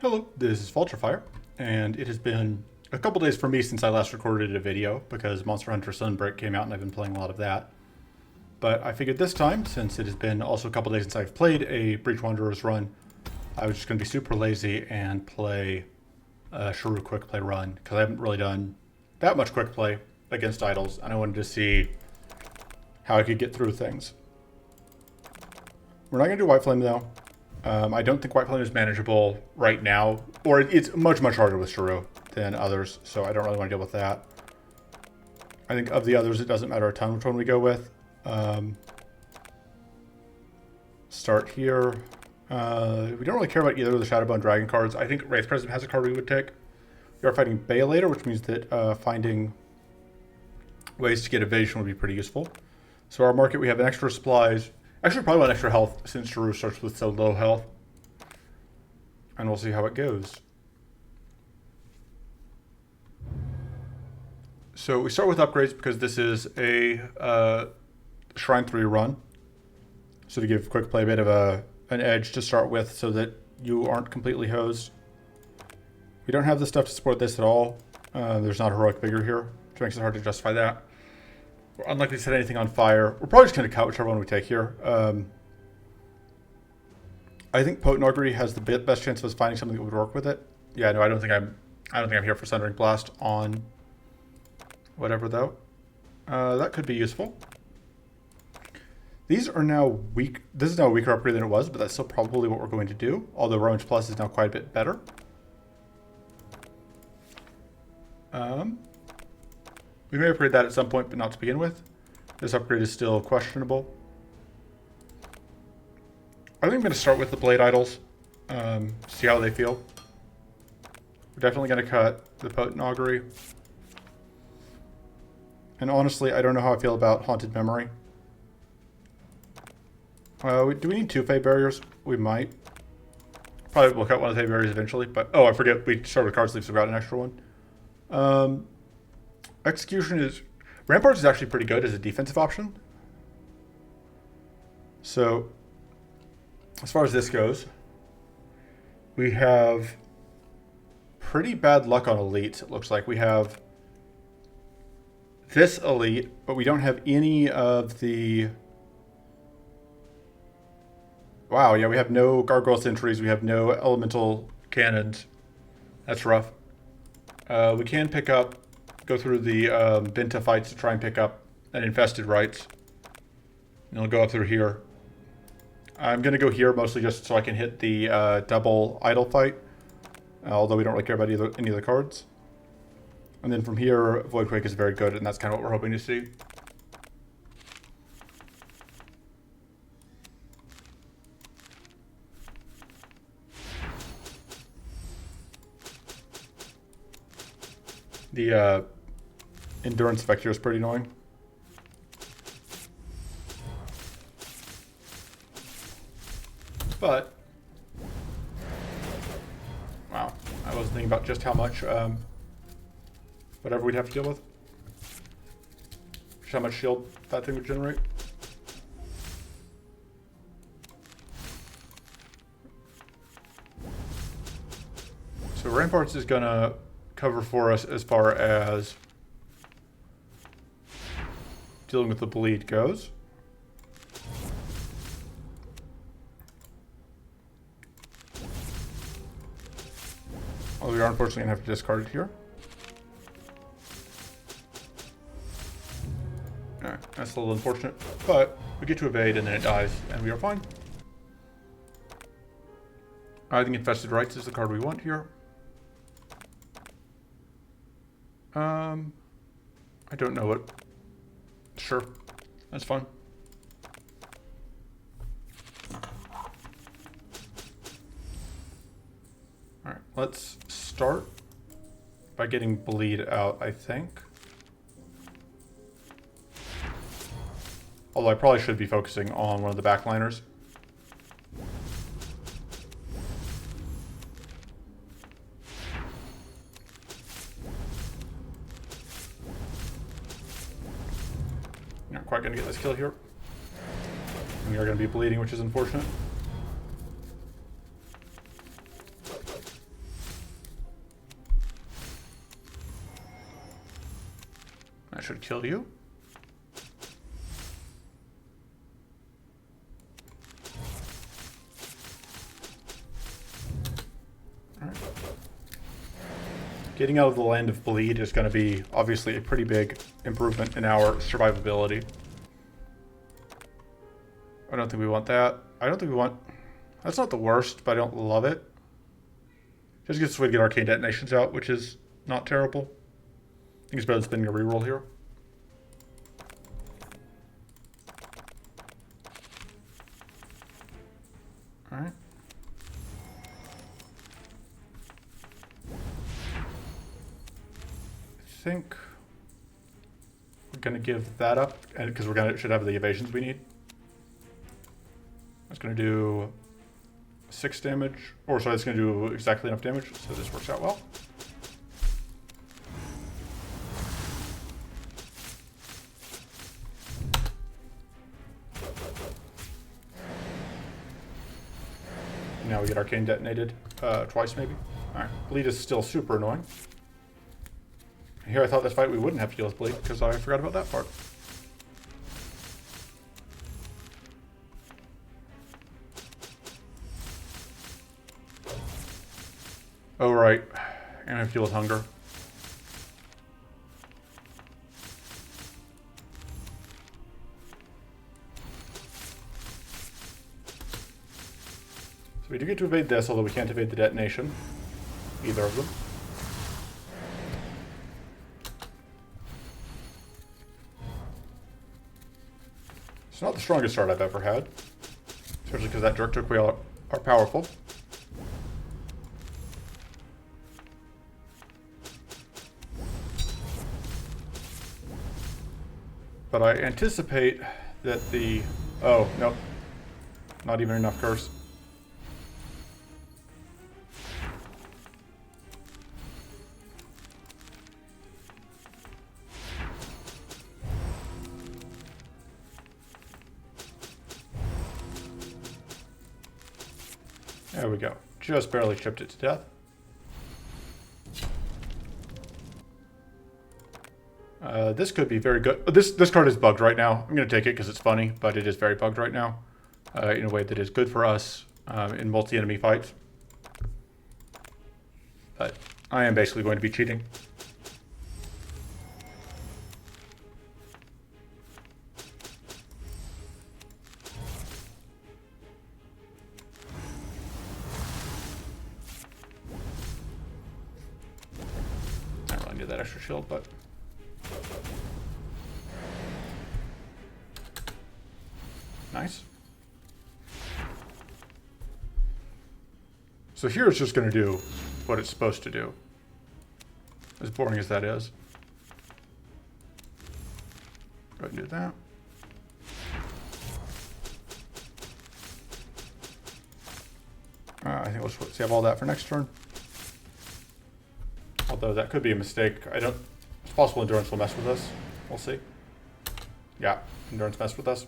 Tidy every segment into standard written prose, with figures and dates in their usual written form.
Hello, this is Vulturefire, and it has been a couple days for me since I last recorded a video because Monster Hunter Sunbreak came out and I've been playing a lot of that. But I figured this time, since it has been also a couple days since I've played a Breach Wanderers run, I was just going to be super lazy and play a Shah'Ru Quickplay run because I haven't really done that much Quickplay against idols, and I wanted to see how I could get through things. We're not going to do White Flame though. I don't think White Flame is manageable right now, or it's much harder with Shah'Ru than others, so I don't really want to deal with that. I think of the others, it doesn't matter a ton which one we go with. Start here. We don't really care about either of the Shadowbone Dragon cards. I think Wraith President has a card we would take. We are fighting Baelator, which means that finding ways to get evasion would be pretty useful. So our market, we have an extra supplies. Actually, probably want extra health since Shah'Ru starts with so low health. And we'll see how it goes. So we start with upgrades because this is a Shrine 3 run. So to give Quickplay a bit of an edge to start with so that you aren't completely hosed. We don't have the stuff to support this at all. There's not a Heroic Vigor here, which makes it hard to justify that. We're unlikely to set anything on fire. We're probably just going to cut whichever one we take here. I think Potent Augury has the best chance of us finding something that would work with it. Yeah, no, I don't think I'm here for Sundering Blast on whatever though. That could be useful. These are now weak. This is now a weaker upgrade than it was, but that's still probably what we're going to do. Although Rummage Plus is now quite a bit better. We may upgrade that at some point, but not to begin with. This upgrade is still questionable. I think I'm going to start with the Blade Idols, see how they feel. We're definitely going to cut the Potent Augury. And honestly, I don't know how I feel about Haunted Memory. Do we need 2 Fey Barriers? We might. Probably we'll cut one of the Fey Barriers eventually, but oh, I forget, we started with card sleeves, so we got an extra one. Execution is... Ramparts is actually pretty good as a defensive option. So, as far as this goes, we have pretty bad luck on elites, it looks like. We have this elite, but we don't have any of the... Wow, yeah, we have no Gargoyle Sentries, we have no Elemental Cannons. That's rough. We can pick up, go through the Benta fights to try and pick up an Infested Rites. And it'll go up through here. I'm going to go here mostly just so I can hit the double idol fight. Although we don't really care about any of the cards. And then from here, Voidquake is very good, and that's kind of what we're hoping to see. The endurance effect here is pretty annoying. But, wow, I wasn't thinking about just how much, whatever we'd have to deal with. Just how much shield that thing would generate. So Ramparts is gonna cover for us as far as dealing with the bleed goes. Although we are unfortunately going to have to discard it here. Alright, that's a little unfortunate, but we get to evade and then it dies, and we are fine. I think Infested Rites is the card we want here. I don't know what. Sure, that's fine. Alright, let's start by getting bleed out, I think. Although I probably should be focusing on one of the backliners. Not quite going to get this kill here. And we are going to be bleeding, which is unfortunate. That should kill you. Alright. Getting out of the land of bleed is going to be obviously a pretty big improvement in our survivability. I don't think we want that. I don't think we want... That's not the worst, but I don't love it. Just gets us a way to get arcane detonations out, which is not terrible. I think it's better than spending a reroll here. Alright. I think we're going to give that up, because should have the evasions we need. It's going to do 6 damage, or sorry, it's going to do exactly enough damage, so this works out well. Now we get arcane detonated twice, maybe. All right, bleed is still super annoying. Here I thought this fight we wouldn't have to deal with bleed, because I forgot about that part. Oh, right. And I have to deal with hunger. So we do get to evade this, although we can't evade the detonation. Either of them. It's not the strongest start I've ever had. Especially because that jerk took away all our powerful. But I anticipate that the... Oh, nope. Not even enough curse. There we go. Just barely chipped it to death. This could be very good. This card is bugged right now. I'm going to take it because it's funny, but it is very bugged right now in a way that is good for us in multi-enemy fights. But I am basically going to be cheating. I don't really need that extra shield, but... Nice. So here it's just going to do what it's supposed to do. As boring as that is. Go ahead and do that. I think we'll save all that for next turn. Although that could be a mistake. It's possible Endurance will mess with us. We'll see. Yeah, Endurance messed with us.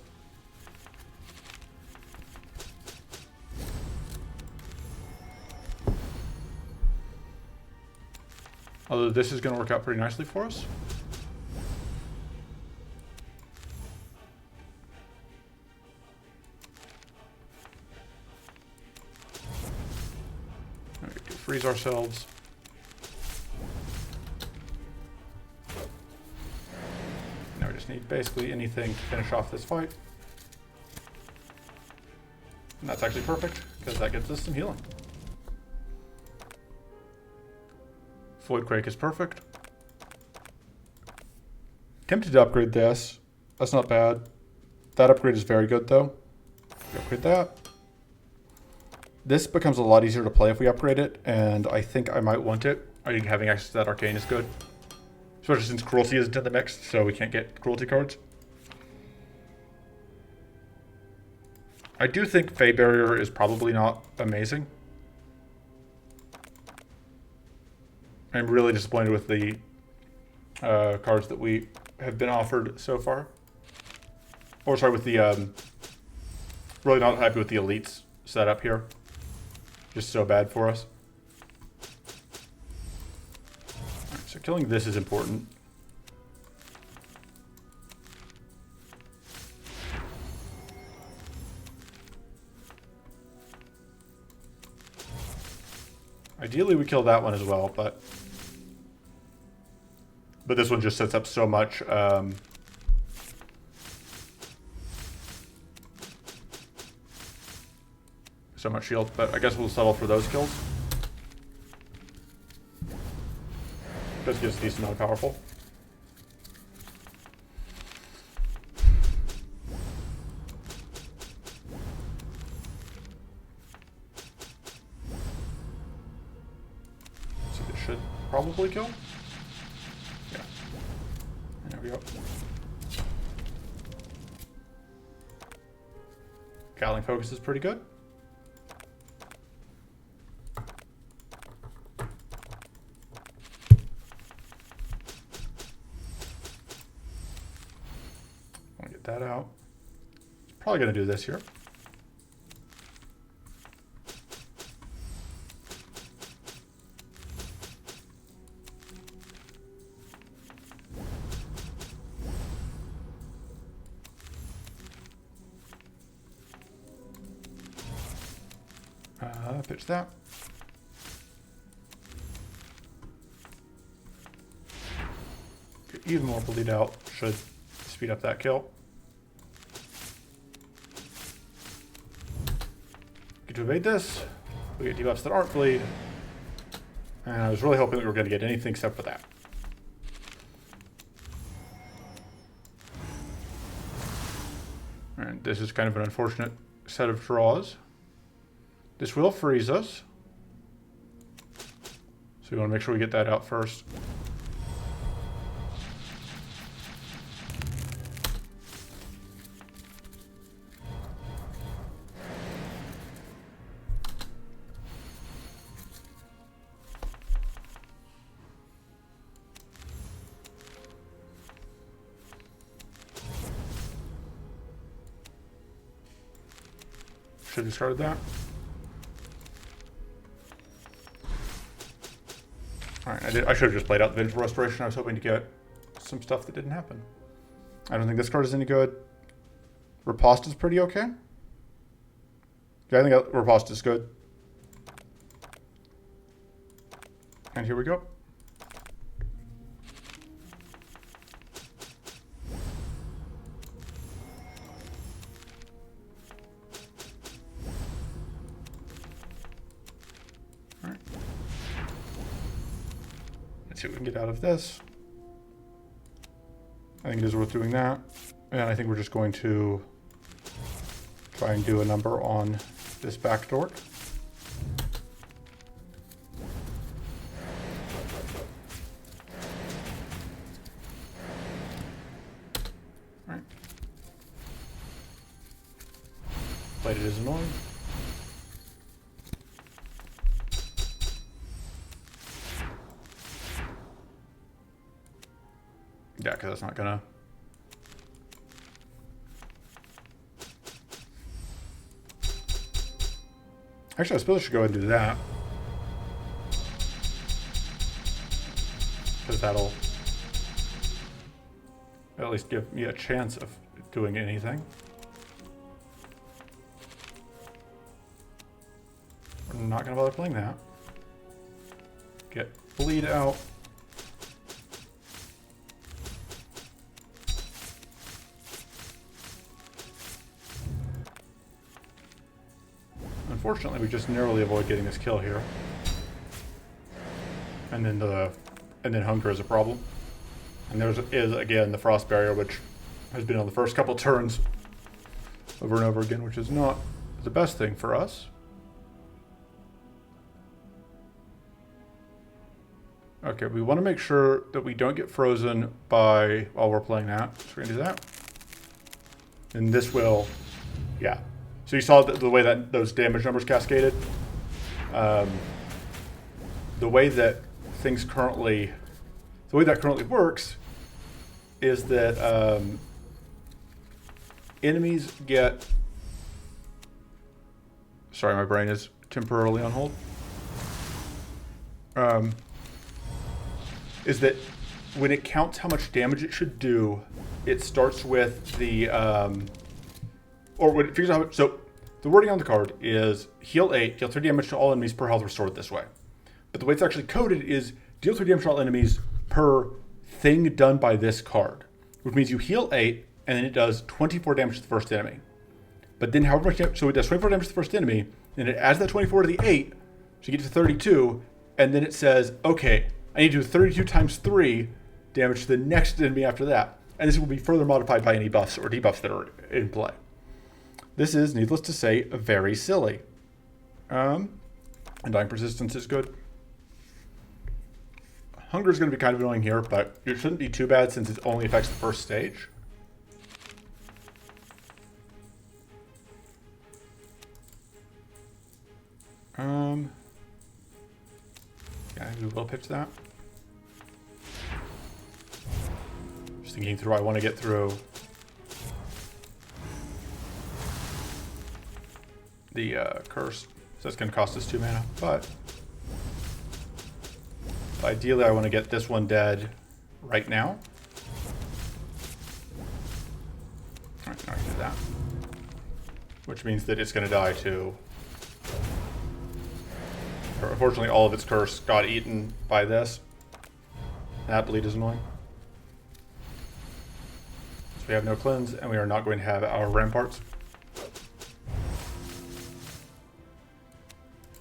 Although this is going to work out pretty nicely for us. We can freeze ourselves. Now we just need basically anything to finish off this fight. And that's actually perfect, because that gives us some healing. Void Quake is perfect. Tempted to upgrade this. That's not bad. That upgrade is very good, though. We upgrade that. This becomes a lot easier to play if we upgrade it, and I think I might want it. I think having access to that arcane is good. Especially since Cruelty isn't in the mix, so we can't get Cruelty cards. I do think Fey Barrier is probably not amazing. I'm really disappointed with the cards that we have been offered so far. Or sorry, with the... really not happy with the elites setup here. Just so bad for us. Right, so killing this is important. Ideally, we kill that one as well, but this one just sets up so much so much shield. But I guess we'll settle for those kills. Does get us decent amount of powerful. So this should probably kill. Yeah. There we go. Gatling focus is pretty good. That out. It's probably going to do this here. Pitch that. Get even more bleed out. Should speed up that kill. Get to evade this. We get debuffs that aren't bleed. And I was really hoping that we were going to get anything except for that. And this is kind of an unfortunate set of draws. This will freeze us. So we want to make sure we get that out first. Should have started that. Alright, I should have just played out the Vengeful Restoration. I was hoping to get some stuff that didn't happen. I don't think this card is any good. Riposte is pretty okay. Yeah, I think Riposte is good. And here we go. See what we can get out of this. I think it is worth doing that. And I think we're just going to try and do a number on this back door. All right. Plated is annoying. Yeah, because that's not gonna... Actually, I suppose I should go ahead and do that. Because that'll at least give me a chance of doing anything. I'm not gonna bother playing that. Get bleed out. Unfortunately, we just narrowly avoid getting this kill here. And then hunger is a problem. And there is again the frost barrier, which has been on the first couple turns over and over again, which is not the best thing for us. Okay, we want to make sure that we don't get frozen by while we're playing that. So we're gonna do that. And this will, yeah. So you saw the way that those damage numbers cascaded. The way that currently works is that enemies get. Sorry, my brain is temporarily on hold. Is that when it counts how much damage it should do, it starts with the or when it figures out how, so the wording on the card is heal 8, deal 3 damage to all enemies per health restored this way. But the way it's actually coded is deal 3 damage to all enemies per thing done by this card, which means you heal 8, and then it does 24 damage to the first enemy. But then however much damage, so it does 24 damage to the first enemy, and it adds that 24 to the 8, so you get to 32, and then it says, okay, I need to do 32 times 3 damage to the next enemy after that. And this will be further modified by any buffs or debuffs that are in play. This is, needless to say, very silly. Undying Persistence is good. Hunger is going to be kind of annoying here, but it shouldn't be too bad since it only affects the first stage. Yeah, we will pitch that. Just thinking through, I want to get through the curse. So that's going to cost us 2 mana, but ideally I want to get this one dead right now. Alright, now I can do that. Which means that it's going to die to... Unfortunately, all of its curse got eaten by this. That bleed is annoying. So we have no cleanse, and we are not going to have our ramparts.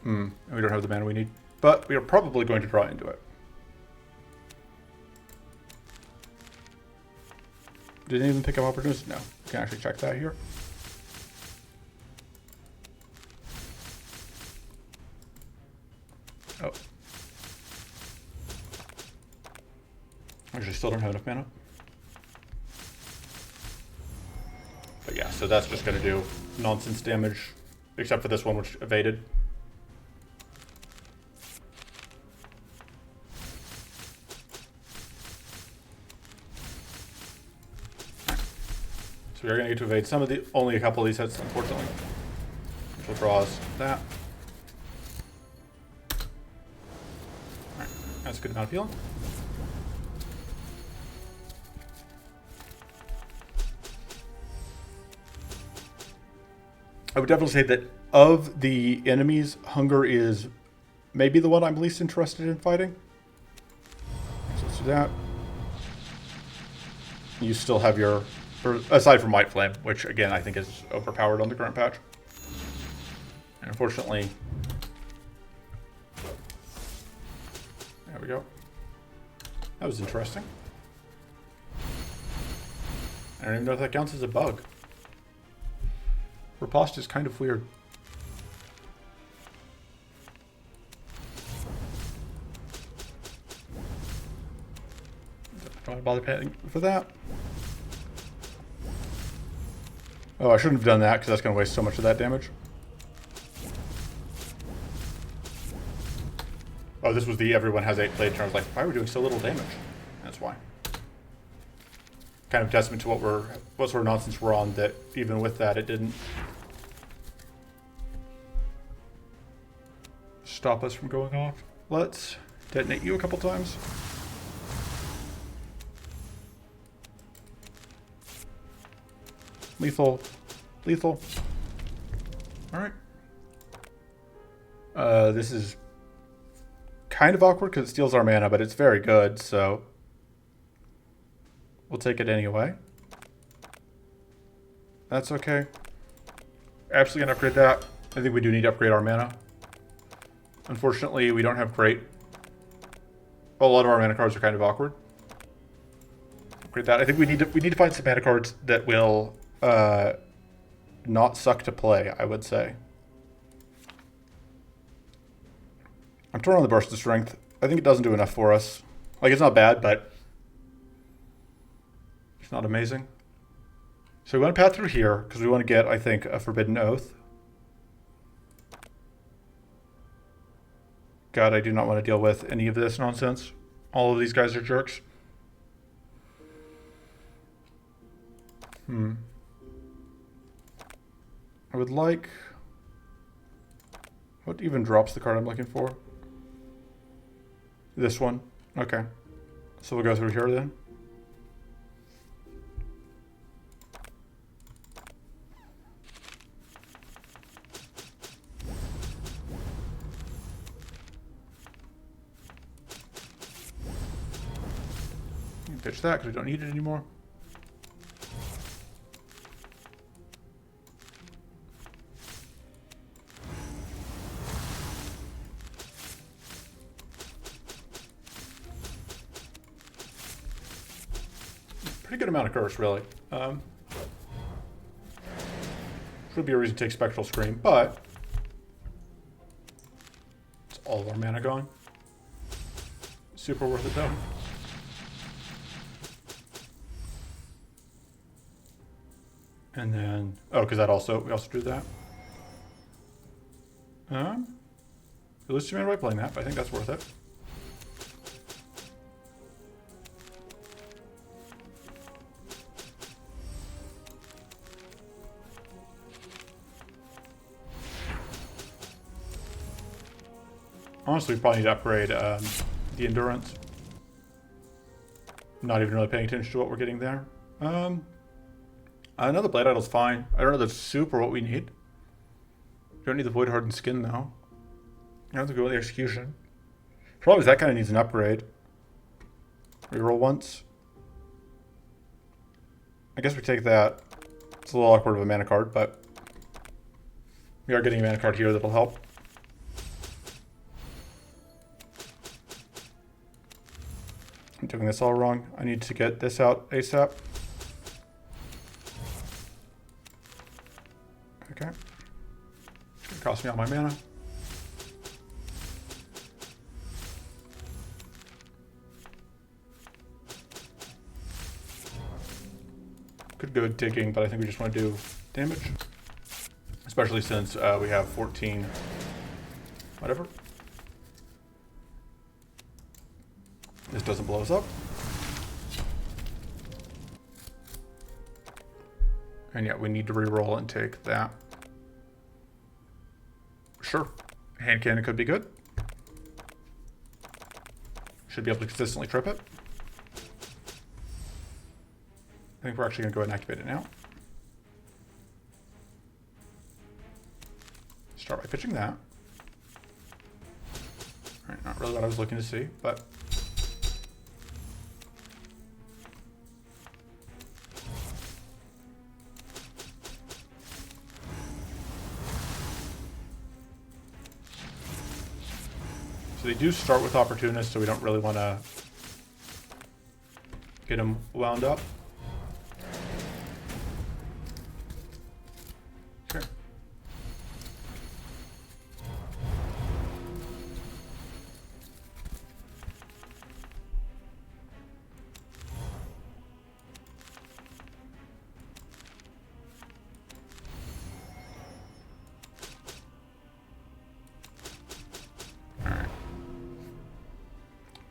And we don't have the mana we need. But we are probably going to draw into it. Didn't even pick up opportunities? No. We can actually check that here. Oh. Actually, still don't have enough mana. But yeah, so that's just going to do nonsense damage, except for this one, which evaded. So we are going to get to evade some of the, only a couple of these hits, unfortunately. Which will draw us that. Alright, that's a good amount of healing. I would definitely say that of the enemies, Hunger is maybe the one I'm least interested in fighting. So let's do that. You still have your... aside from White Flame, which again I think is overpowered on the current patch. And unfortunately, there we go. That was interesting. I don't even know if that counts as a bug. Riposte is kind of weird. Don't want to bother paying for that. Oh, I shouldn't have done that because that's going to waste so much of that damage. Oh, this was the everyone has 8 blade turn. I was like, why are we doing so little damage? That's why. Kind of testament to what sort of nonsense we're on, that even with that it didn't stop us from going off. Let's detonate you a couple times. Lethal. Lethal. Alright. This is kind of awkward because it steals our mana, but it's very good, so we'll take it anyway. That's okay. Absolutely gonna upgrade that. I think we do need to upgrade our mana. Unfortunately, we don't have great... A lot of our mana cards are kind of awkward. Upgrade that. I think we need to find some mana cards that will not suck to play, I would say. I'm torn on the Burst of Strength. I think it doesn't do enough for us. Like, it's not bad, but it's not amazing. So we want to path through here, because we want to get, I think, a Forbidden Oath. God, I do not want to deal with any of this nonsense. All of these guys are jerks. I would like... What even drops the card I'm looking for? This one. Okay. So we'll go through here then. Pitch that because we don't need it anymore. Pretty good amount of curse, really. Should be a reason to take Spectral Scream, but it's all of our mana gone. Super worth it, though. And then, oh, because we also do that. You lose 2 mana by playing that, but I think that's worth it. Honestly, we probably need to upgrade the endurance. Not even really paying attention to what we're getting there. Another Blade Idol's fine. I don't know that's super what we need. We don't need the Void Hardened Skin, though. I don't think we want the Execution. Probably that kind of needs an upgrade. Reroll once. I guess we take that. It's a little awkward of a mana card, but we are getting a mana card here that'll help. I'm doing this all wrong. I need to get this out ASAP. Okay. It's gonna cost me all my mana. Could go digging, but I think we just want to do damage. Especially since we have 14, whatever. This doesn't blow us up. And yeah, we need to reroll and take that. Sure. Hand cannon could be good. Should be able to consistently trip it. I think we're actually going to go ahead and activate it now. Start by pitching that. Alright, not really what I was looking to see, but... So they do start with Opportunist, so we don't really want to get them wound up. Okay.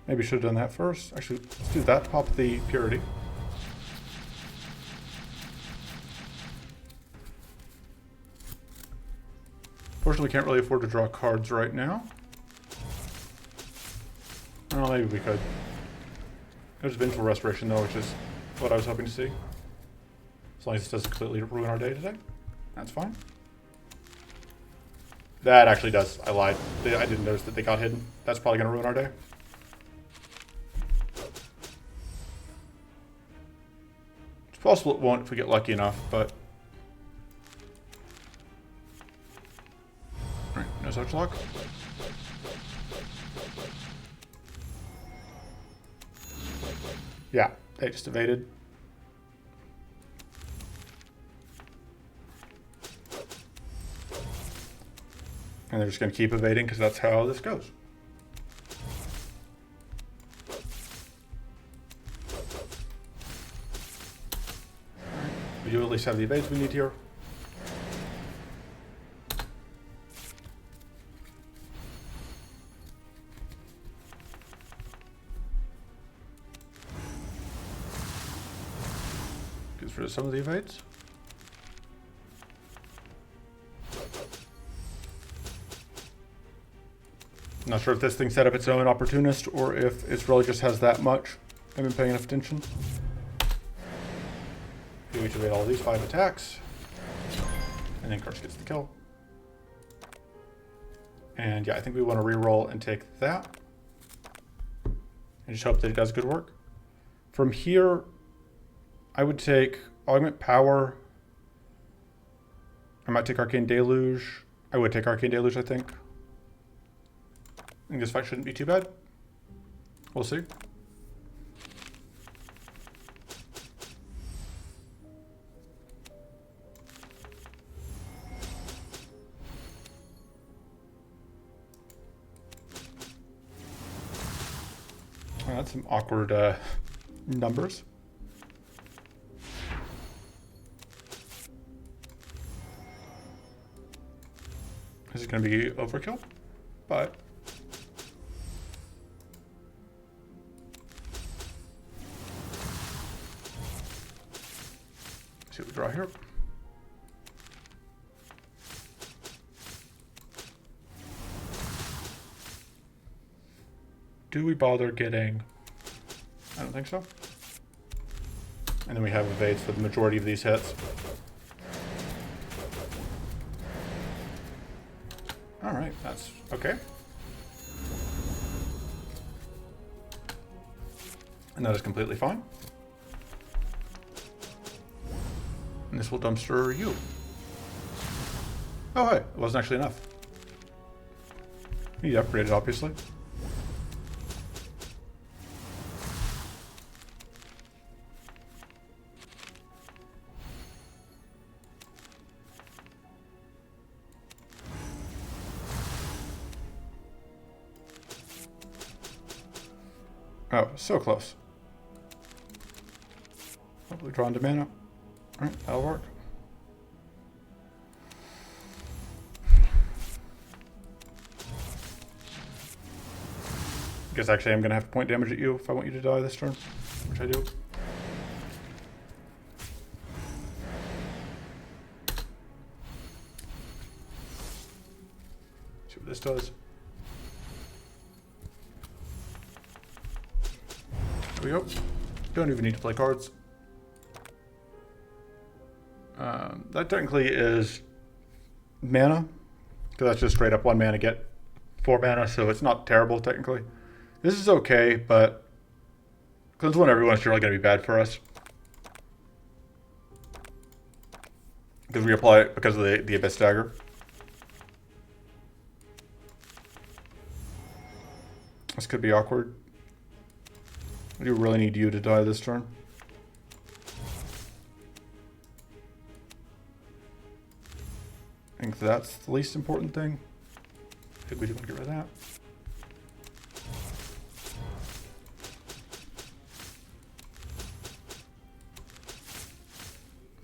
Maybe should have done that first. Actually, let's do that. Pop the Purity. Fortunately, we can't really afford to draw cards right now. Well, maybe we could. There's Vengeful Restoration, though, which is what I was hoping to see. As long as this doesn't completely ruin our day today. That's fine. That actually does. I lied. I didn't notice that they got hidden. That's probably going to ruin our day. It's possible it won't if we get lucky enough, but... Alright, no such luck. Yeah, they just evaded. And they're just going to keep evading because that's how this goes. We do at least have the evades we need here. Gets rid of some of the evades. Not sure if this thing set up its own Opportunist or if it really just has that much. I haven't been paying enough attention. We evade all these 5 attacks. And then Karst gets the kill. And yeah, I think we want to reroll and take that. And just hope that it does good work. From here, I would take Augment Power. I might take Arcane Deluge. I would take Arcane Deluge, I think. I think this fight shouldn't be too bad. We'll see. Oh, that's some awkward numbers. This is going to be overkill, but let's see what we draw here. Do we bother getting? I don't think so. And then we have evades for the majority of these hits. All right, that's okay. And that is completely fine. And this will dumpster you. Oh, hey, it wasn't actually enough. You need to upgrade it, obviously. Oh, so close. Hopefully draw into mana. Alright, that'll work. Guess actually I'm gonna have to point damage at you if I want you to die this turn, which I do. See what this does. There we go. Don't even need to play cards. That technically is mana, because that's just straight up 1 mana get 4 mana, so it's not terrible technically. This is okay, but Cleanse 1 everyone's generally going to be bad for us. Because we apply it because of the Abyss Dagger. This could be awkward. I do really need you to die this turn. I think that's the least important thing. I think we do want to get rid of that.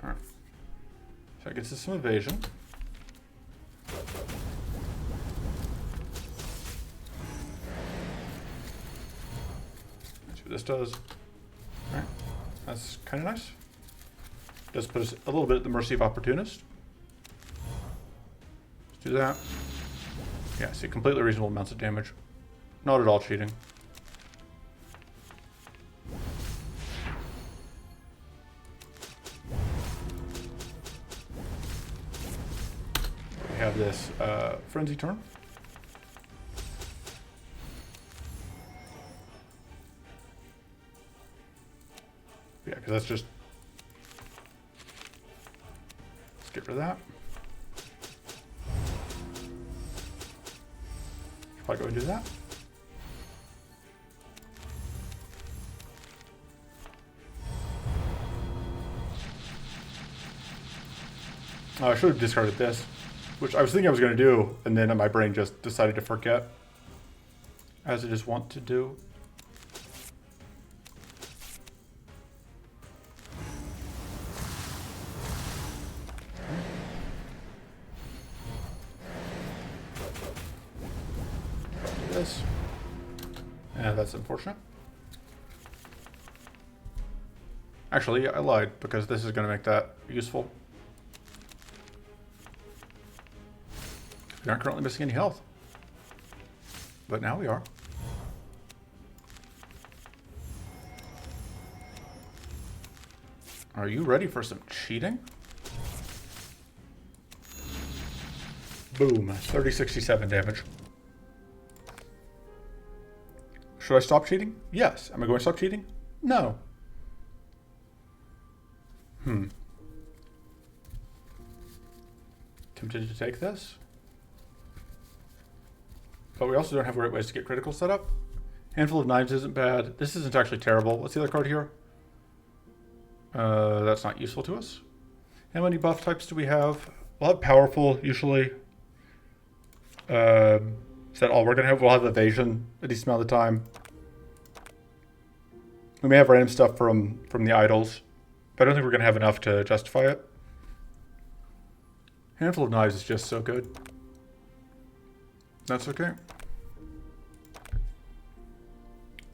Alright. So that gets us some evasion. Let's see what this does. Alright. That's kind of nice. Does put us a little bit at the mercy of Opportunist. Do that. Yeah, see, completely reasonable amounts of damage. Not at all cheating. We have this frenzy turn. Yeah, because that's just... Let's get rid of that. I'll go and do that. Oh, I should have discarded this, which I was thinking I was going to do, and then my brain just decided to forget, as it is wont to do. This. And that's unfortunate. Actually, I lied, because this is going to make that useful. We aren't currently missing any health. But now we are. Are you ready for some cheating? Boom. 3067 damage. Should I stop cheating? Yes. Am I going to stop cheating? No. tempted to take this. But we also don't have great ways to get critical set up. Handful of Knives isn't bad. This isn't actually terrible. What's the other card here? That's not useful to us. How many buff types do we have? We'll have Powerful, usually. Is that all we're going to have? We'll have Evasion a decent amount of the time. We may have random stuff from the idols, but I don't think we're going to have enough to justify it. Handful of Knives is just so good. That's okay.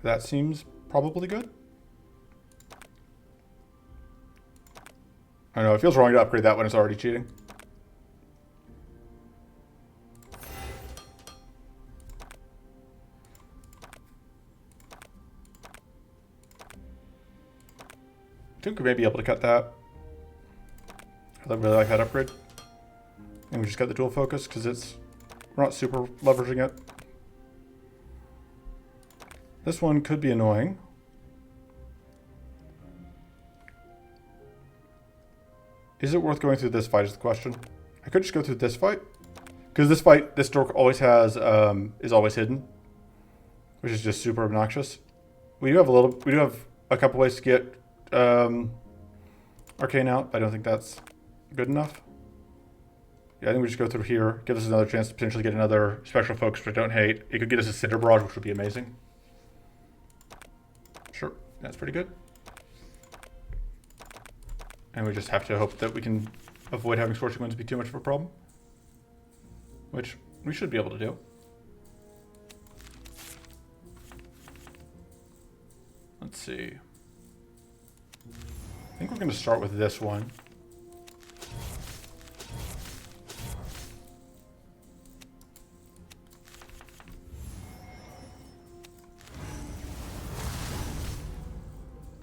That seems probably good. I don't know, it feels wrong to upgrade that when it's already cheating. I think we may be able to cut that. I really like that upgrade. And we just got the dual focus because we're not super leveraging it. This one could be annoying. Is it worth going through this fight is the question. I could just go through this fight. Because this door always has, is always hidden. Which is just super obnoxious. We do have a couple ways to get Arcane out. I don't think that's good enough. Yeah, I think we just go through here. Give us another chance to potentially get another special focus, but don't hate. It could get us a Cinder Barrage, which would be amazing. Sure, that's pretty good. And we just have to hope that we can avoid having Scorching Winds be too much of a problem. Which we should be able to do. Let's see. I think we're going to start with this one.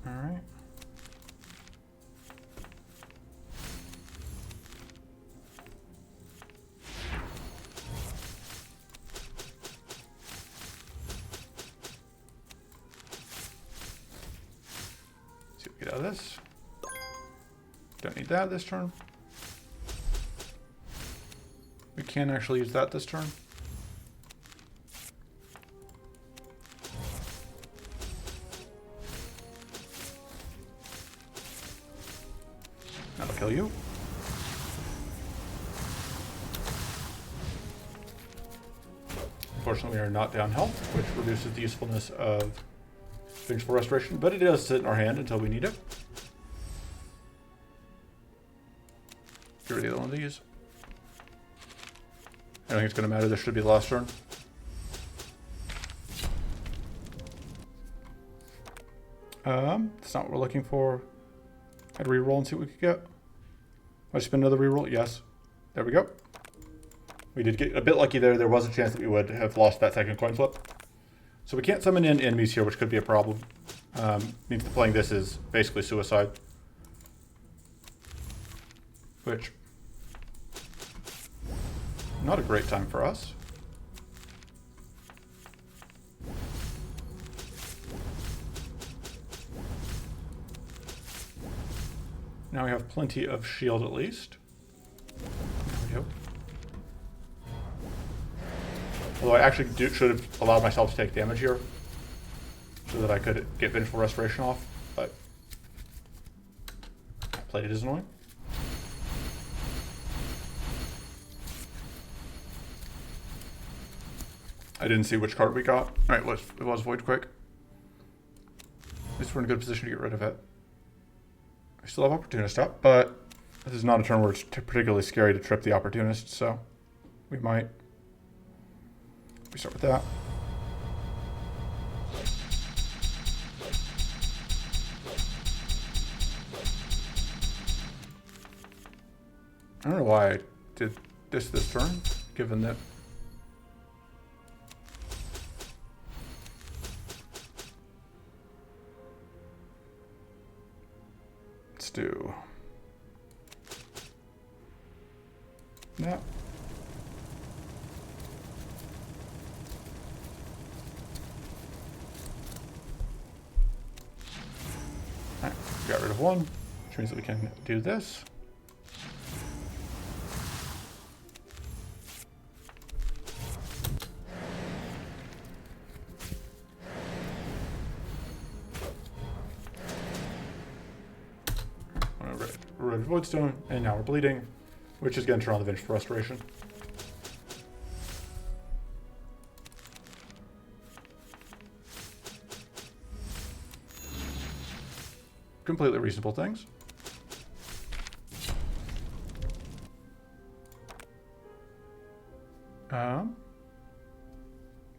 All right. See what we get out of this. Don't need that this turn. We can actually use that this turn. That'll kill you. Unfortunately, we are not down health, which reduces the usefulness of Vengeful Restoration, but it does sit in our hand until we need it. Get rid of the other one of these. I don't think it's going to matter. This should be the last turn. That's not what we're looking for. I'd reroll and see what we could get. Might spin another reroll. Yes. There we go. We did get a bit lucky there. There was a chance that we would have lost that second coin flip. So we can't summon in enemies here, which could be a problem. Means that playing this is basically suicide. Which, not a great time for us. Now we have plenty of shield at least. There we go. Although I actually should have allowed myself to take damage here so that I could get Vengeful Restoration off, but I played it as annoying. I didn't see which card we got. Alright, it was Void Quick. At least we're in a good position to get rid of it. We still have Opportunist up, but this is not a turn where it's particularly scary to trip the Opportunist, so we might. We start with that. I don't know why I did this turn, given that let's do that. Alright, got rid of one, which means that we can do this. Destroyed Voidstone, and now we're bleeding, which is going to turn on the Vengeful Restoration. Completely reasonable things.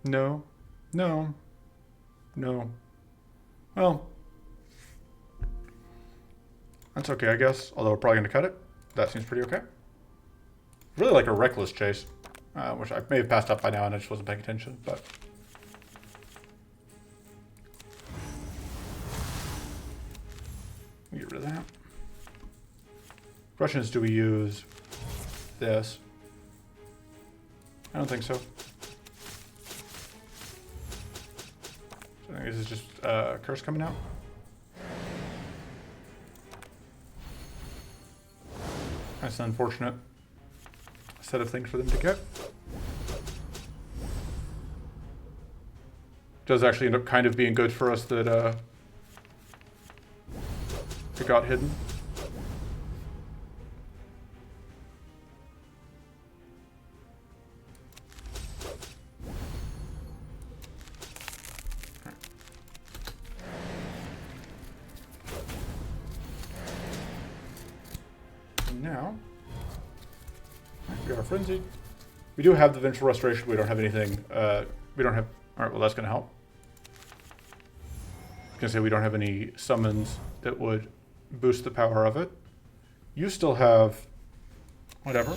No. No. No. Well, that's okay, I guess. Although we're probably going to cut it. That seems pretty okay. Really like a reckless chase, which I may have passed up by now and I just wasn't paying attention, but... Get rid of that. Question is, do we use this? I don't think so. So I think this is just Curse coming out. That's an unfortunate set of things for them to get. Does actually end up kind of being good for us that it got hidden. Now, we are frenzied. We do have the Vengeful Restoration. We don't have anything. We don't have. All right. Well, that's going to help. I was going to say we don't have any summons that would boost the power of it. You still have whatever. I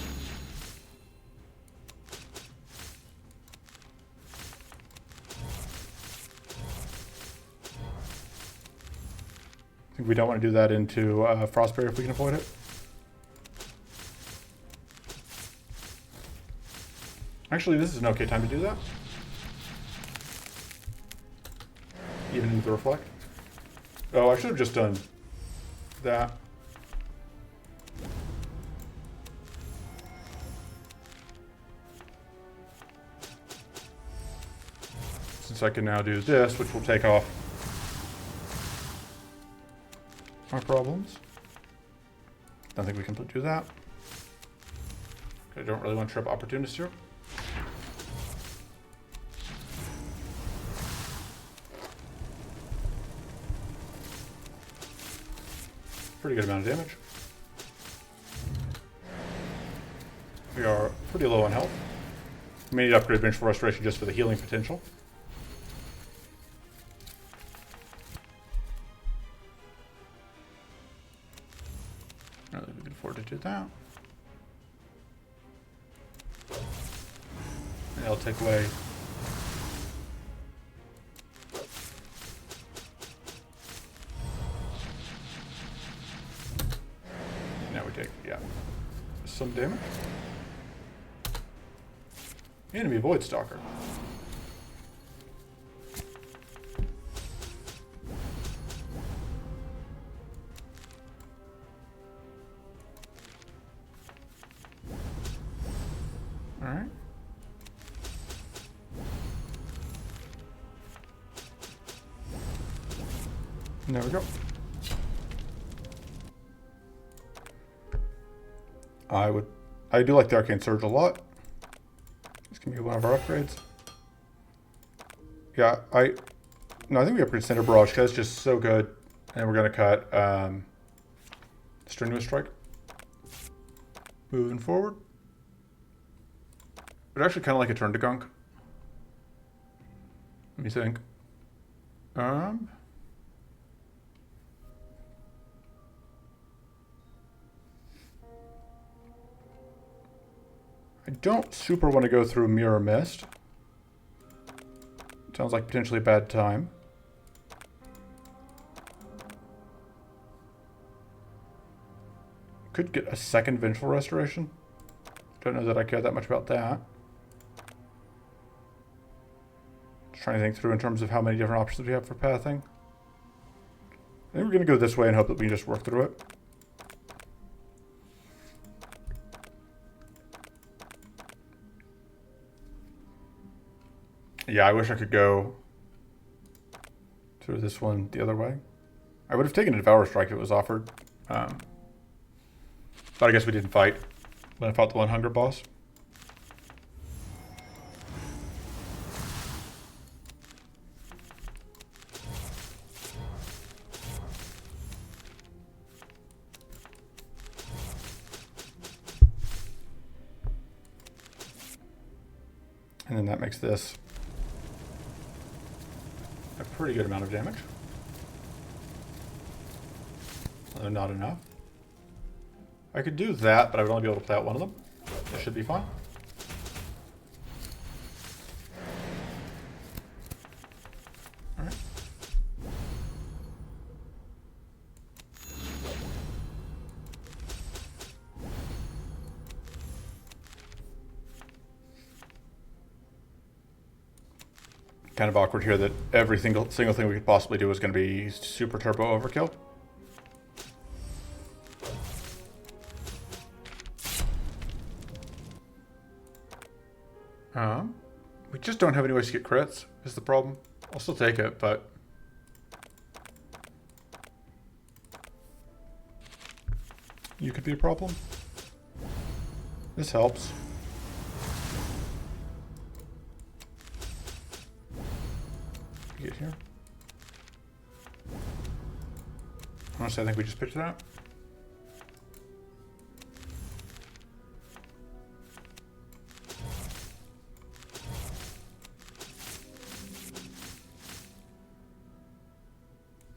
think we don't want to do that into Frostberry if we can avoid it. Actually, this is an okay time to do that. Even into the Reflect. Oh, I should have just done that. Since I can now do this, which will take off our problems. Don't think we can do that. I don't really want to trip Opportunist here. Pretty good amount of damage. We are pretty low on health. We may need to upgrade Vengeful Restoration just for the healing potential. I don't think we can afford to do that. And that'll take away. Now we take, yeah, some damage. Enemy Voidstalker. Alright. There we go. I do like the Arcane Surge a lot. This can be one of our upgrades. Yeah, I think we upgrade Cinder Barrage because it's just so good. And we're gonna cut Strenuous Strike. Moving forward. But actually kind of like a turn to gunk. Let me think. I don't super want to go through Mirror Mist. Sounds like potentially a bad time. Could get a second Vengeful Restoration. Don't know that I care that much about that. Just trying to think through in terms of how many different options we have for pathing. I think we're going to go this way and hope that we can just work through it. Yeah, I wish I could go through this one the other way. I would have taken a Devour Strike if it was offered. But I guess we didn't fight when I fought the one hunger boss. And then that makes this a pretty good amount of damage. Although not enough. I could do that, but I would only be able to play out one of them. That should be fine. Alright. Kind of awkward here that every single thing we could possibly do is going to be super turbo overkill. We just don't have any ways to get crits, is the problem. I'll still take it, but... you could be a problem. This helps. Get here. Honestly, I think we just picked that.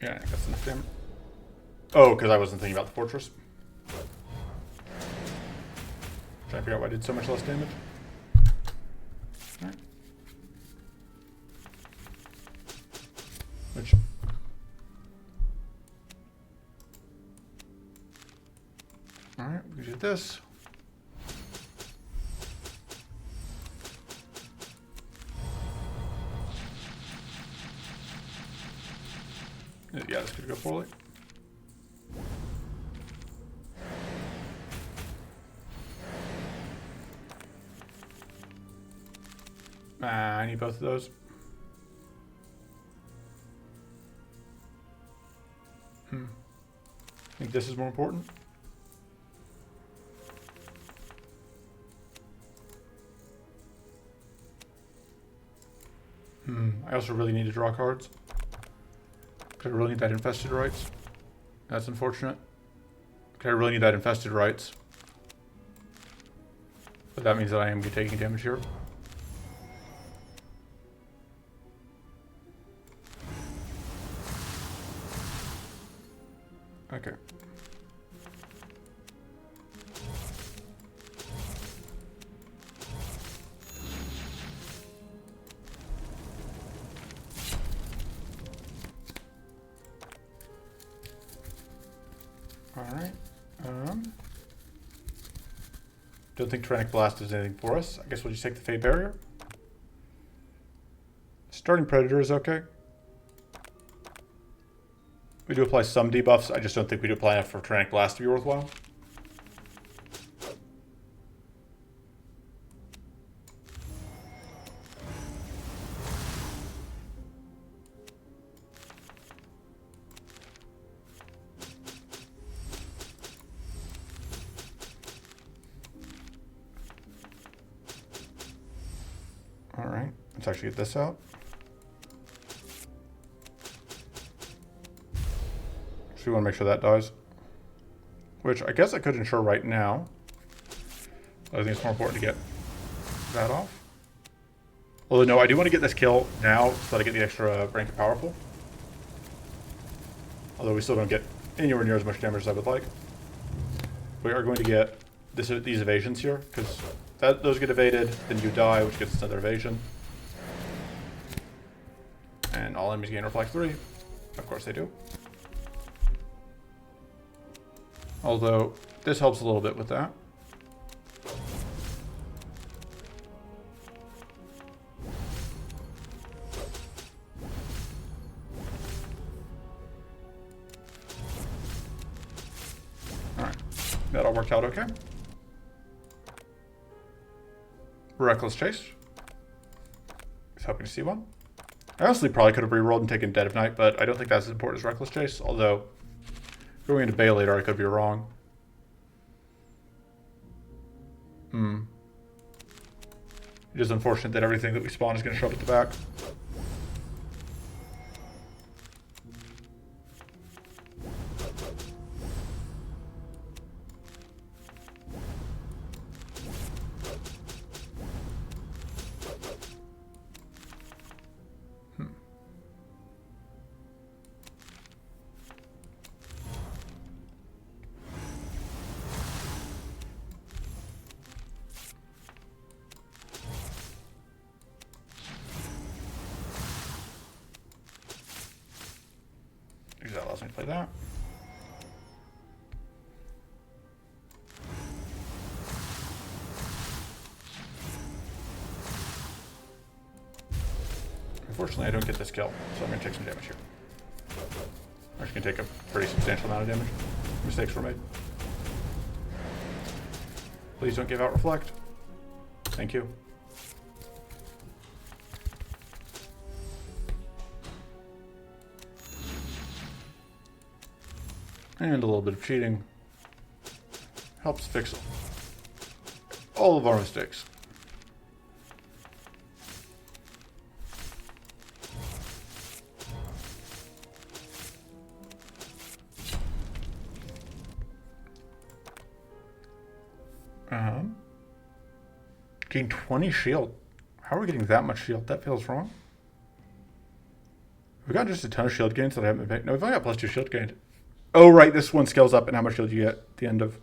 Yeah, I got enough damage. Oh, because I wasn't thinking about the fortress. Trying to figure out why I did so much less damage. Alright. Which... alright, we did this. Yeah, this could go poorly. I need both of those. I think this is more important. I also really need to draw cards. I really need that infested rights. That's unfortunate. Okay, I really need that infested rights. But that means that I am taking damage here. Okay. Alright. Don't think Tyrannic Blast does anything for us. I guess we'll just take the Fey Barrier. Starting Predator is okay. We do apply some debuffs. I just don't think we do apply enough for Tyrannic Blast to be worthwhile. Alright, let's actually get this out. So we want to make sure that dies. Which I guess I could ensure right now. I think it's more important to get that off. Although no, I do want to get this kill now so that I get the extra rank of powerful. Although we still don't get anywhere near as much damage as I would like. We are going to get these evasions here, because those get evaded, then you die, which gets another evasion. And all enemies gain Reflect 3. Of course they do. Although, this helps a little bit with that. Alright, that all worked out okay. Reckless Chase. He's hoping to see one. I honestly probably could have rerolled and taken Dead of Night, but I don't think that's as important as Reckless Chase, although going into Bay later I could be wrong. It is unfortunate that everything that we spawn is going to show up at the back. That allows me to play that. Unfortunately, I don't get this kill, so I'm going to take some damage here. I'm actually going to take a pretty substantial amount of damage. Mistakes were made. Please don't give out Reflect. Thank you. And a little bit of cheating helps fix all of our mistakes. Gain 20 shield. How are we getting that much shield? That feels wrong. We got just a ton of shield gains that I haven't been. No, we've only got +2 shield gained. Oh, right, this one scales up and how much shield you get at the end of.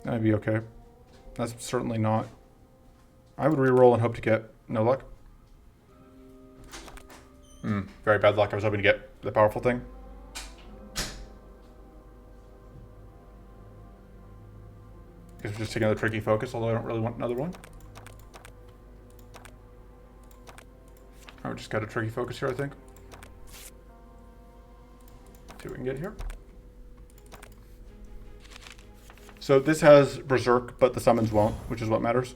That'd be okay. That's certainly not. I would reroll and hope to get no luck. Very bad luck. I was hoping to get the powerful thing. Guess we're just taking another tricky focus, although I don't really want another one. Oh, we just got a tricky focus here, I think. See what we can get here. So this has Berserk, but the summons won't, which is what matters.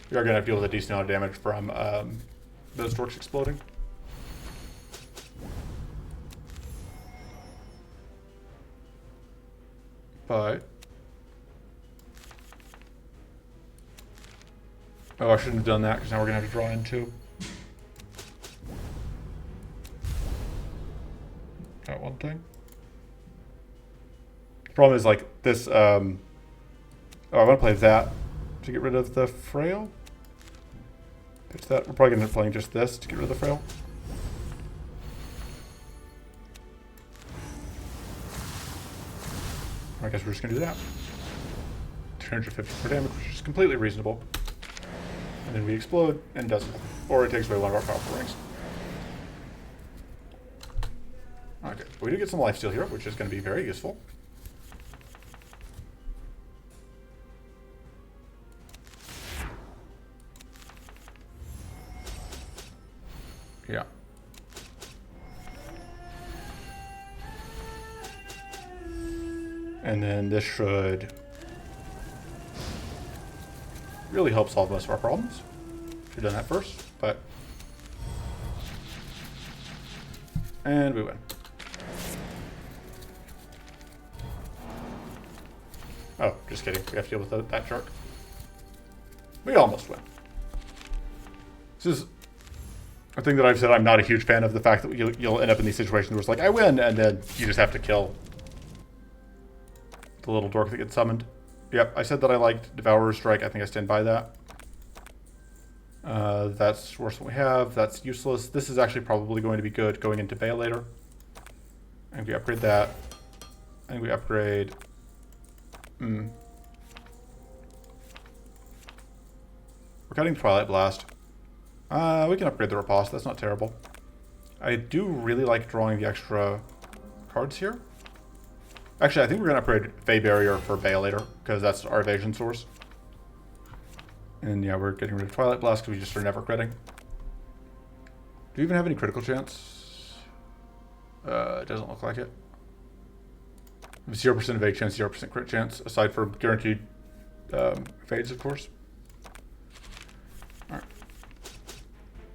We are going to have to deal with a decent amount of damage from those dorks exploding. But... oh, I shouldn't have done that, because now we're going to have to draw in too. That one thing. The problem is, like, this... oh, I want to play that to get rid of the Frail. Pitch that. We're probably going to end up playing just this to get rid of the Frail. I guess we're just going to do that. 254 damage, which is completely reasonable. And then we explode and doesn't. Or it takes away one of our powerful rings. Okay, we do get some lifesteal here, which is going to be very useful. Yeah. And then this should really help solve most of our problems. Should have done that first, but... and we win. Oh, just kidding. We have to deal with that shark. We almost win. This is a thing that I've said. I'm not a huge fan of the fact that you'll end up in these situations where it's like, I win, and then you just have to kill the little dork that gets summoned. Yep, I said that I liked Devourer's Strike. I think I stand by that. That's worse than we have. That's useless. This is actually probably going to be good going into Bale later. And we upgrade that. And we upgrade... we're cutting Twilight Blast. We can upgrade the Riposte. That's not terrible. I do really like drawing the extra cards here. Actually, I think we're going to upgrade Fey Barrier for Bale later, because that's our evasion source. And yeah, we're getting rid of Twilight Blast because we just are never critting. Do we even have any critical chance? It doesn't look like it. 0% evade chance, 0% crit chance, aside from guaranteed fades, of course. All right.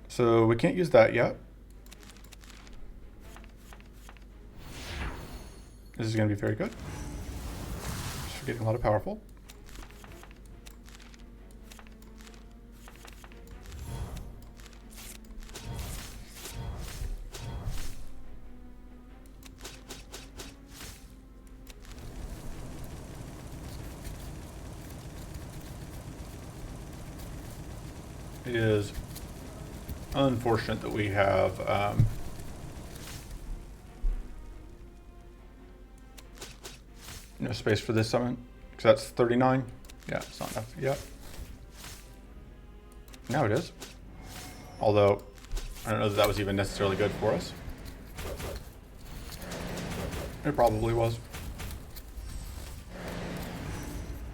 So we can't use that yet. This is going to be very good. Just getting a lot of powerful. It is unfortunate that we have no space for this summon, because that's 39. Yeah, it's not enough yet. Now it is. Although, I don't know that that was even necessarily good for us. It probably was.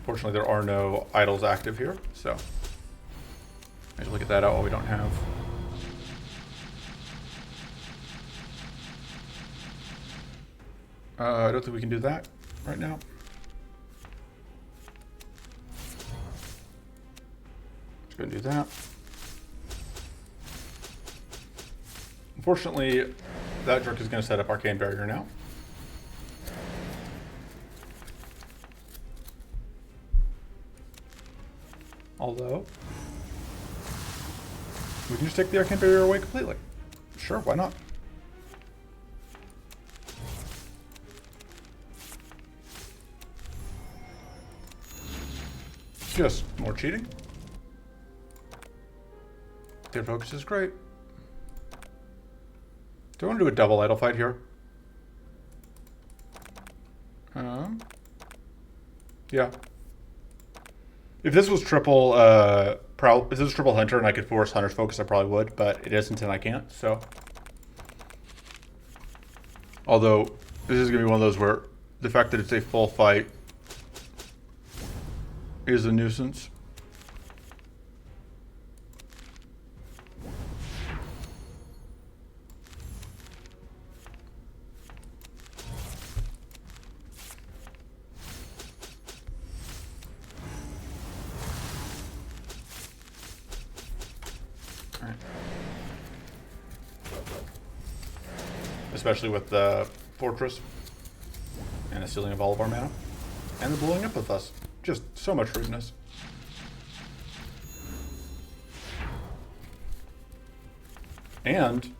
Fortunately, there are no idols active here, so I just look at that out while we don't have. I don't think we can do that right now. Just gonna do that. Unfortunately, that jerk is gonna set up Arcane Barrier now. Although, we can just take the Arcane Barrier away completely. Sure, why not? Just more cheating. Their focus is great. Do I want to do a double idol fight here? Yeah. If this was triple, if this was triple Hunter and I could force Hunter's focus, I probably would, but it isn't and I can't, so. Although, this is going to be one of those where the fact that it's a full fight is a nuisance. All right. Especially with the Fortress and the sealing of all of our mana and the blowing up with us. Just so much rudeness. And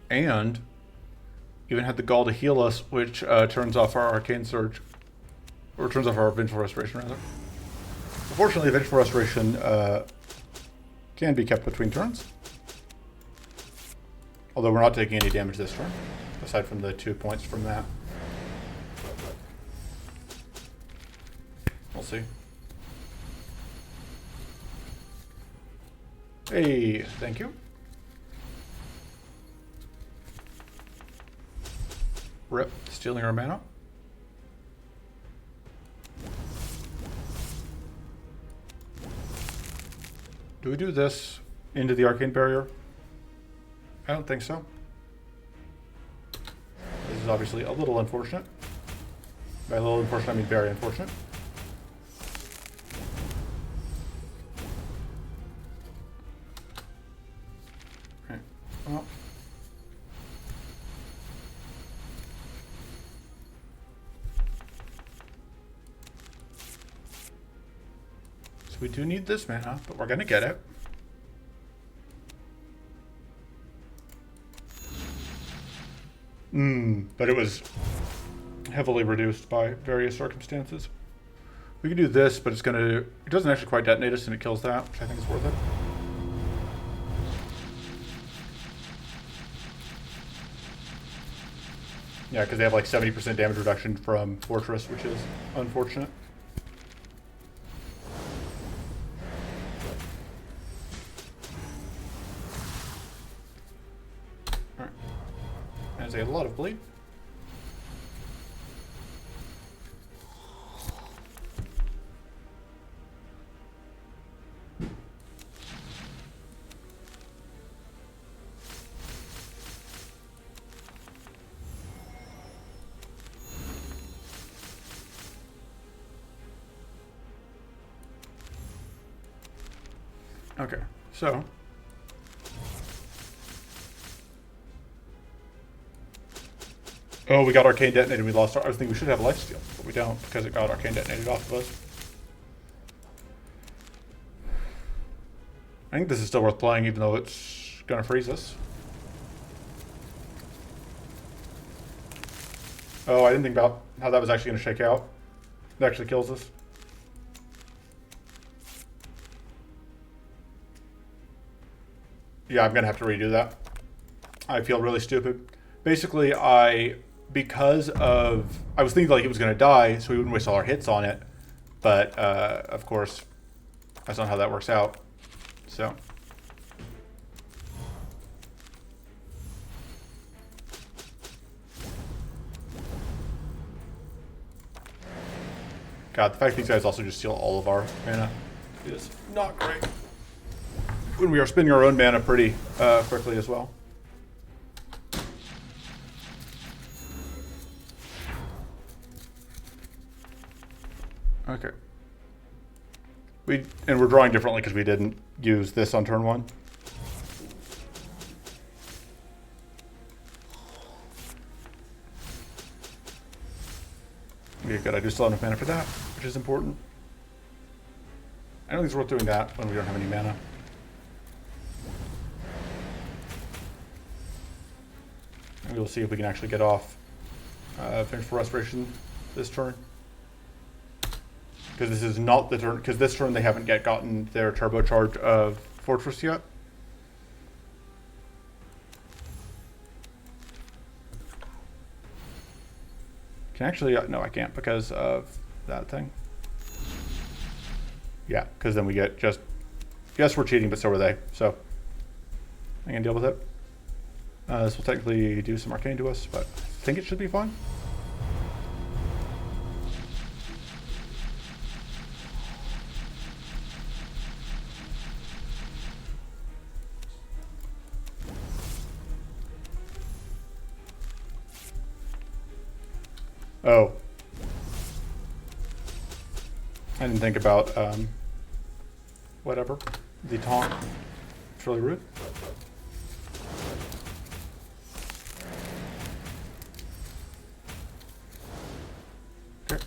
even had the gall to heal us, which turns off our Arcane Surge. Or turns off our Vengeful Restoration, rather. Unfortunately, Vengeful Restoration can be kept between turns. Although we're not taking any damage this turn, aside from the 2 points from that. We'll see. Hey, thank you. Rip, stealing our mana. Do we do this into the Arcane Barrier? I don't think so. This is obviously a little unfortunate. By a little unfortunate, I mean very unfortunate. Okay. Well. So we do need this mana, but we're gonna get it. But it was heavily reduced by various circumstances. We can do this, but it doesn't actually quite detonate us and it kills that, which I think is worth it. Yeah, because they have like 70% damage reduction from Fortress, which is unfortunate. Alright. There's a lot of bleed. Okay, so oh, we got arcane detonated. We lost our. I was thinking we should have lifesteal, but we don't because it got arcane detonated off of us. I think this is still worth playing, even though it's gonna freeze us. Oh, I didn't think about how that was actually gonna shake out. It actually kills us. Yeah, I'm gonna have to redo that. I feel really stupid. Basically, because I was thinking like it was gonna die, so we wouldn't waste all our hits on it. But of course, that's not how that works out. So. God, the fact these guys also just steal all of our mana is not great. When we are spending our own mana pretty quickly as well. Okay. And we're drawing differently because we didn't use this on turn 1. Okay, good. I do still have enough mana for that, which is important. I don't think it's worth doing that when we don't have any mana. And we'll see if we can actually get off Vengeful Restoration this turn. Because this is not the turn, because this turn they haven't yet gotten their turbocharge of Fortress yet. Can actually, no, I can't because of that thing. Yeah, because then we get just, yes, we're cheating, but so are they. So I can deal with it. This will technically do some arcane to us, but I think it should be fine. Oh. I didn't think about, whatever. The taunt. It's really rude. Okay.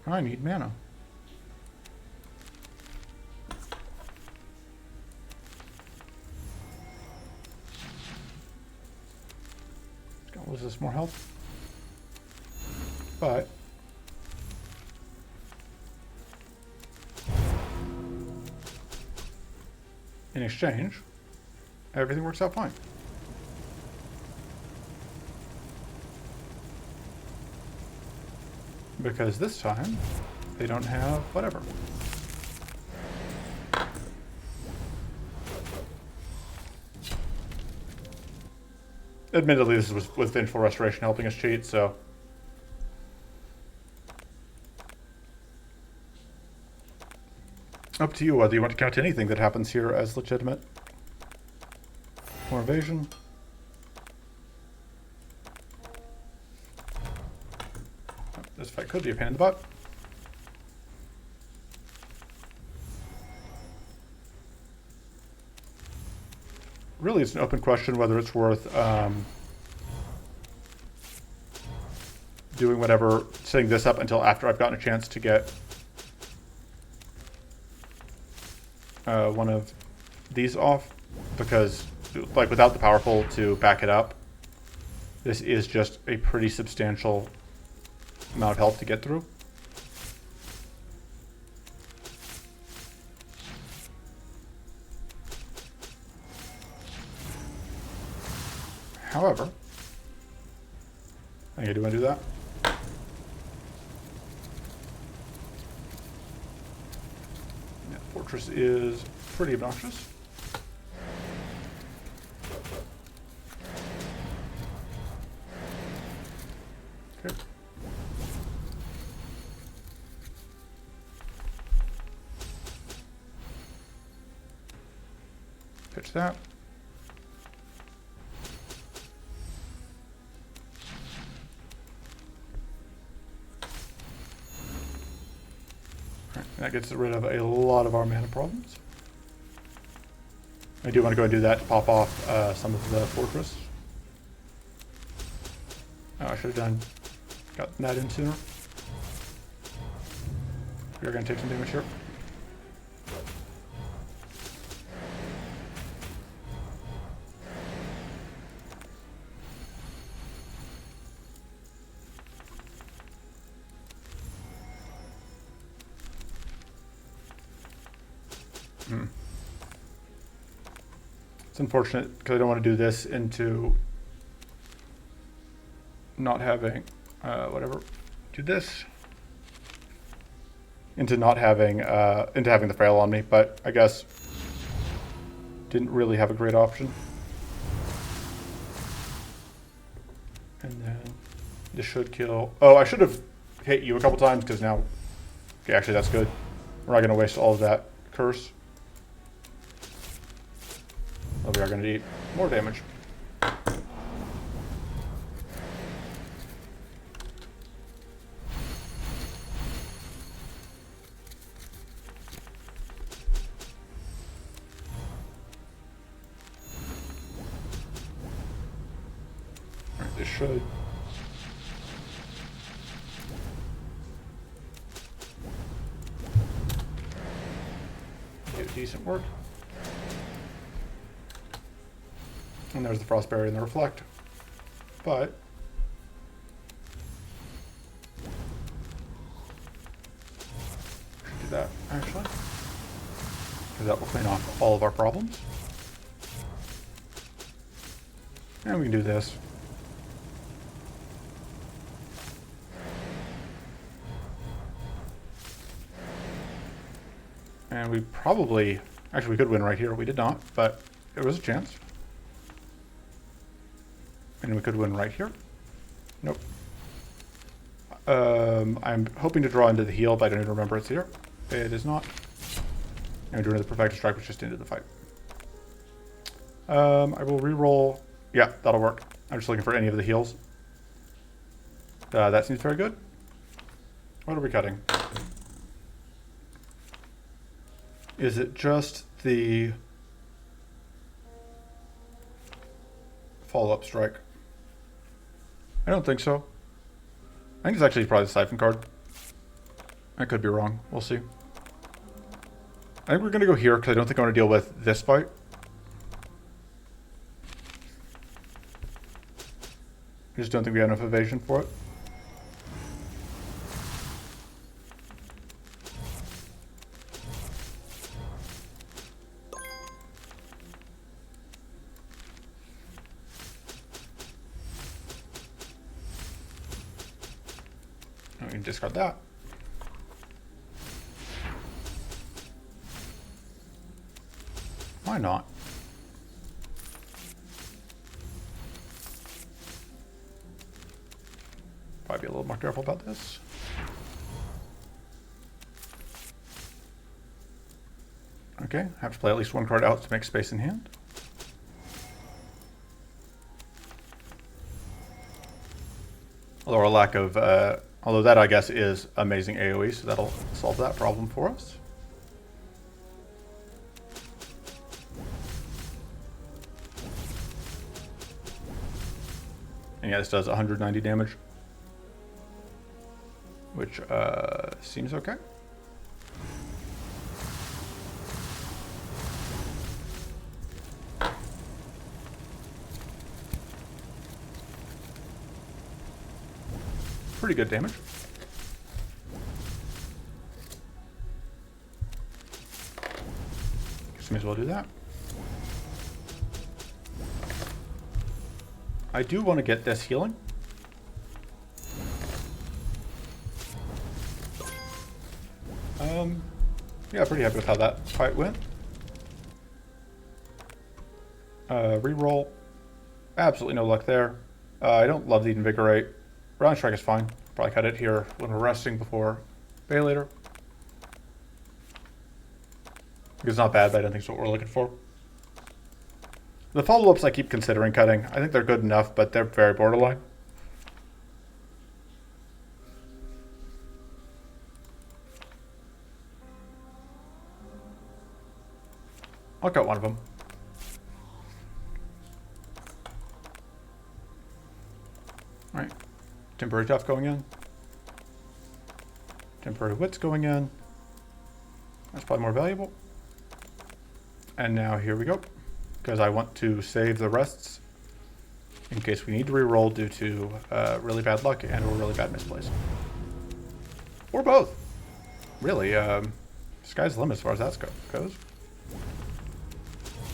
I need mana. Was this more health? But in exchange, everything works out fine. Because this time, they don't have whatever. Admittedly, this was with Vengeful Restoration helping us cheat, so. Up to you whether you want to count anything that happens here as legitimate. More evasion. This fight could be a pain in the butt. Really, it's an open question whether it's worth doing whatever, setting this up until after I've gotten a chance to get one of these off, because like without the powerful to back it up, this is just a pretty substantial amount of health to get through. However, okay, do I do that? Yeah, Fortress is pretty obnoxious. Okay. Pitch that. That gets rid of a lot of our mana problems. I do want to go and do that to pop off some of the fortress. Oh, I should have got that in sooner. We're going to take some damage here. It's unfortunate because I don't want to do this into not having, whatever, do this into not having, into having the frail on me, but I guess didn't really have a great option. And then this should kill, oh, I should have hit you a couple times because now, okay, actually that's good. We're not going to waste all of that curse. Oh, we are going to eat more damage. Alright, this should do decent work. And there's the frost barrier and the reflect. But should do that actually, because that will clean off all of our problems. And we can do this. And we probably, actually we could win right here. We did not, but there was a chance. And we could win right here. Nope. I'm hoping to draw into the heal, but I don't even remember it's here. It is not. And we're doing the Perfected Strike, which just ended the fight. I will re-roll. Yeah, that'll work. I'm just looking for any of the heals. That seems very good. What are we cutting? Is it just the follow-up strike? I don't think so. I think it's actually probably the Siphon card. I could be wrong. We'll see. I think we're going to go here because I don't think I want to deal with this fight. I just don't think we have enough evasion for it. We can discard that. Why not? Probably be a little more careful about this. Okay, have to play at least one card out to make space in hand. Although our lack of, although that I guess is amazing AoE, so that'll solve that problem for us. And yeah, this does 190 damage, which seems okay. Pretty good damage. Guess we may as well do that. I do want to get this healing. Yeah, pretty happy with how that fight went. Reroll. Absolutely no luck there. I don't love the Invigorate. Round Strike is fine. Probably cut it here when we're resting before Bay later. It's not bad, but I don't think it's what we're looking for. The follow-ups I keep considering cutting. I think they're good enough, but they're very borderline. I'll cut one of them. All right, temporary tough going in. Temporary wits going in. That's probably more valuable. And now here we go, because I want to save the rests in case we need to reroll due to really bad luck and or really bad misplays. Or both. Really, sky's the limit as far as that goes.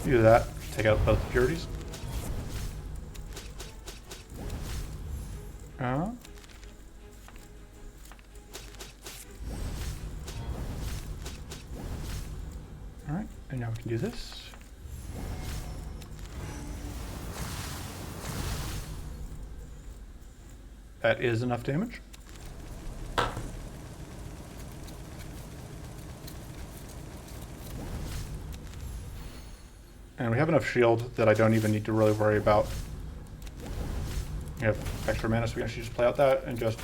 Do that, take out both the purities. Alright, and now we can do this. That is enough damage. And we have enough shield that I don't even need to really worry about. We have extra mana, so we can actually just play out that and just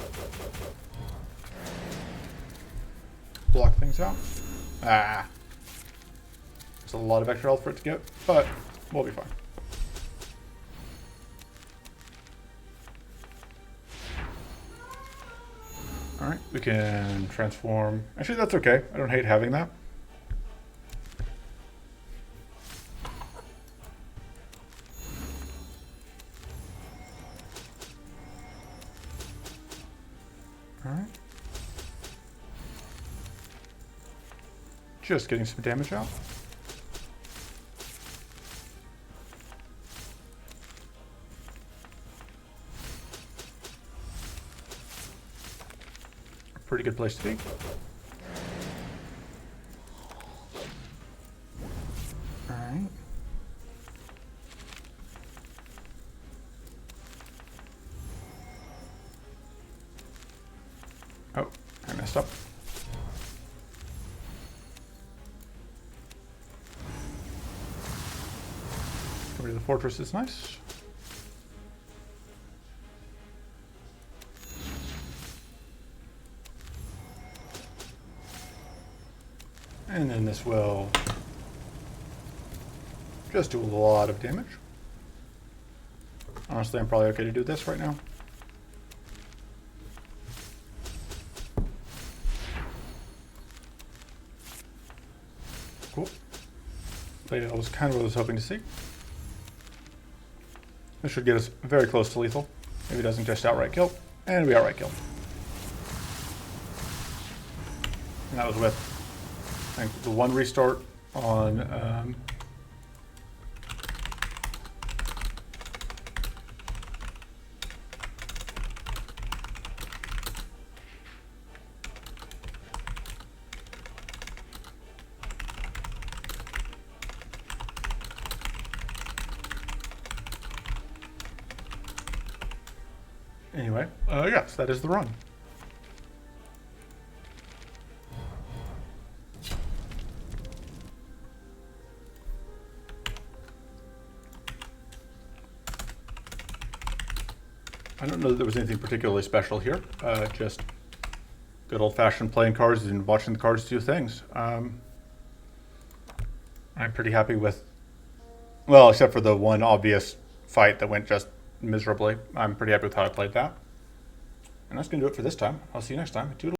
block things out. Ah. It's a lot of extra health for it to get, but we'll be fine. Alright, we can transform. Actually, that's okay. I don't hate having that. Alright. Just getting some damage out. Pretty good place to be. Alright. Oh, I messed up. Go to the fortress is nice. And then this will just do a lot of damage. Honestly, I'm probably okay to do this right now. Cool. That was kind of what I was hoping to see. This should get us very close to lethal. Maybe it doesn't just outright kill. And we outright kill. And that was with, I think, the one restart on anyway, yes, that is the run. I don't know that there was anything particularly special here. Just good old-fashioned playing cards and watching the cards do things. I'm pretty happy with, well, except for the one obvious fight that went just miserably. I'm pretty happy with how I played that. And that's going to do it for this time. I'll see you next time. Toodles.